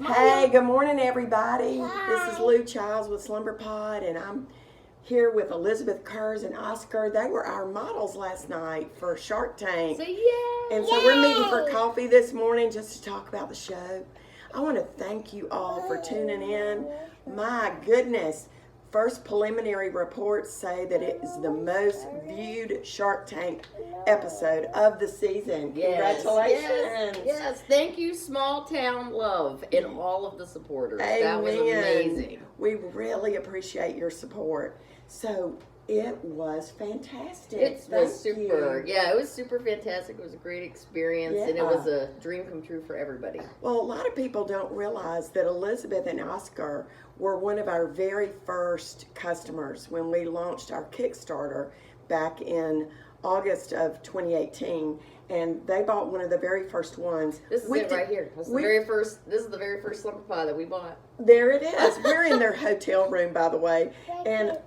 Hey, good morning, everybody. This is Lou Childs with SlumberPod, and I'm here with Elizabeth Kurz and Oskar. They were our models last night for Shark Tank. So yay! And so we're meeting for coffee this morning just to talk about the show. I want to thank you all for tuning in. My goodness. First preliminary reports say that it is the most viewed Shark Tank episode of the season. Yes, Congratulations. yes. Thank you, Small Town Love, and all of the supporters. Amen. That was amazing. We really appreciate your support. So it was fantastic. It was Thank super. you. Yeah, it was super fantastic. It was a great experience, and it was a dream come true for everybody. Well, a lot of people don't realize that Elizabeth and Oskar were one of our very first customers when we launched our Kickstarter back in August of 2018, and they bought one of the very first ones. This is right here. This is the very first SlumberPod that we bought. There it is. We're in their hotel room, by the way, and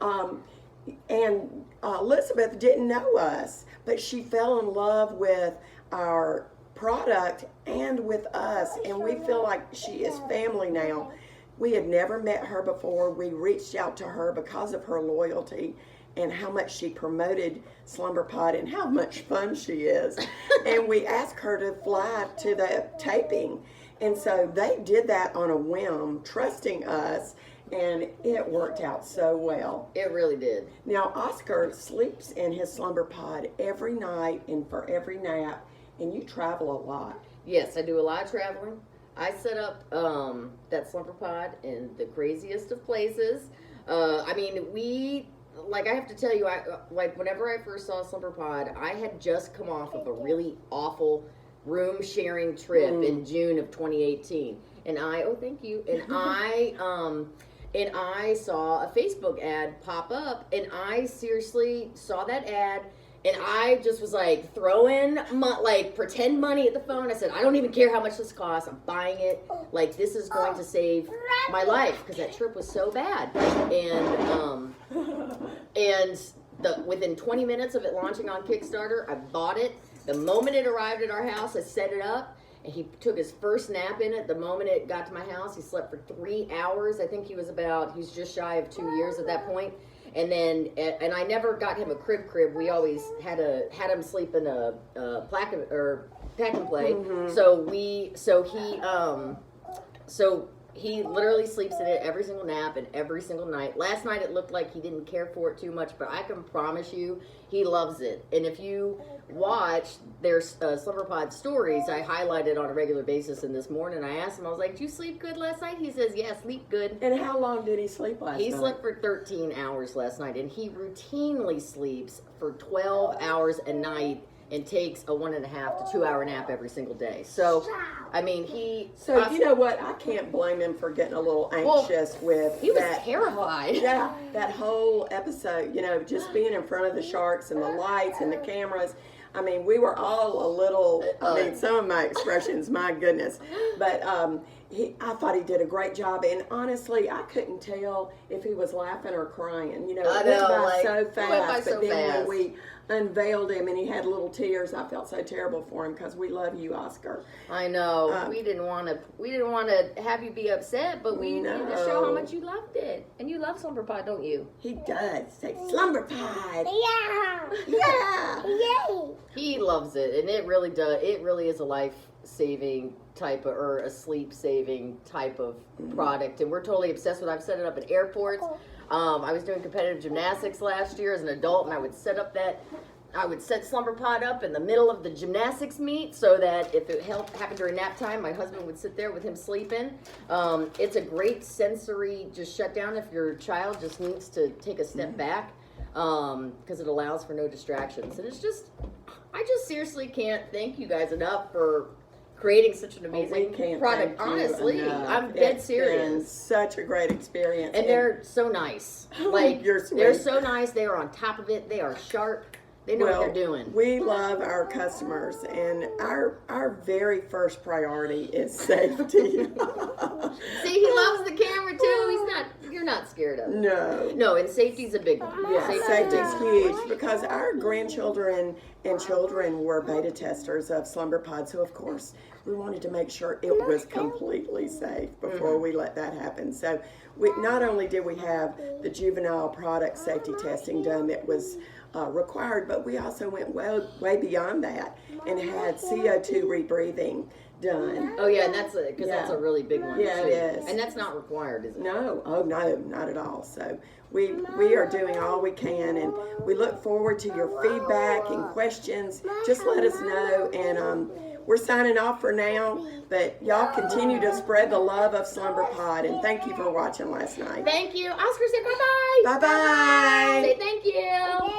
Elizabeth didn't know us, but she fell in love with our product and with us, and we feel like she is family now. We had never met her before. We reached out to her because of her loyalty and how much she promoted SlumberPod and how much fun she is. And we asked her to fly to the taping. And so they did that on a whim, trusting us, and it worked out so well. It really did. Now, Oskar sleeps in his SlumberPod every night and for every nap, and you travel a lot. Yes, I do a lot of traveling. I set up that SlumberPod in the craziest of places. I have to tell you, whenever I first saw SlumberPod, I had just come off of a really awful room sharing trip in June of 2018, and thank you, and I saw a Facebook ad pop up, and I seriously saw that ad. And I just was like throwing pretend money at the phone. I said, I don't even care how much this costs. I'm buying it. Like, this is going to save my life, because that trip was so bad. And within 20 minutes of it launching on Kickstarter, I bought it. The moment it arrived at our house, I set it up. And he took his first nap in it. The moment it got to my house, he slept for 3 hours. I think he was just shy of 2 years at that point. And then, I never got him a crib. We always had him sleep in a pack and play. Mm-hmm. So he literally sleeps in it every single nap and every single night. Last night it looked like he didn't care for it too much, but I can promise you he loves it. And if you watch their SlumberPod stories, I highlight it on a regular basis. And this morning I asked him, I was like, "Did you sleep good last night?" He says, "Yeah, sleep good." And how long did he sleep last night? He slept for 13 hours last night, and he routinely sleeps for 12 hours a night and takes a 1.5 to 2 hour nap every single day. So, I mean, you know what? I can't blame him for getting a little anxious with he was terrified. Yeah, that whole episode, just being in front of the sharks and the lights and the cameras. I mean, we were all a little, some of my expressions, my goodness. But I thought he did a great job. And honestly, I couldn't tell if he was laughing or crying. It went by so fast. But then when we unveiled him and he had little tears, I felt so terrible for him, because we love you, Oskar. I know. We didn't want to have you be upset, but we needed to show how much you loved it. And you love SlumberPod, don't you? He does. Say SlumberPod. Yeah. Yeah. Yay. He loves it, and it really does. It really is a life-saving type or a sleep-saving type of product, and we're totally obsessed with it. I've set it up at airports. I was doing competitive gymnastics last year as an adult, and I would set SlumberPod up in the middle of the gymnastics meet, so that if it happened during nap time, my husband would sit there with him sleeping. It's a great sensory just shutdown if your child just needs to take a step back, because it allows for no distractions. And I just seriously can't thank you guys enough for creating such an amazing product. Honestly, I'm dead serious. It's been such a great experience. And they're so nice. They're so nice. They are on top of it. They are sharp. They know what they're doing. We love our customers, and our very first priority is safety. See, he loves the camera too. You're not scared of it. No, and safety's a big one. Yeah, safety's huge, because our grandchildren and children were beta testers of SlumberPod, so of course we wanted to make sure it was completely safe before we let that happen. So not only did we have the juvenile product safety testing done that was required, but we also went way beyond that and had CO2 rebreathing done. Oh yeah, and that's that's a really big one. Yeah, too. it is. And that's not required, is it? No, no, not at all. So we are doing all we can, and we look forward to your feedback and questions. Just let us know, and we're signing off for now, but y'all continue to spread the love of SlumberPod, and thank you for watching last night. Thank you. Oscar, say bye-bye. Bye-bye. Say thank you.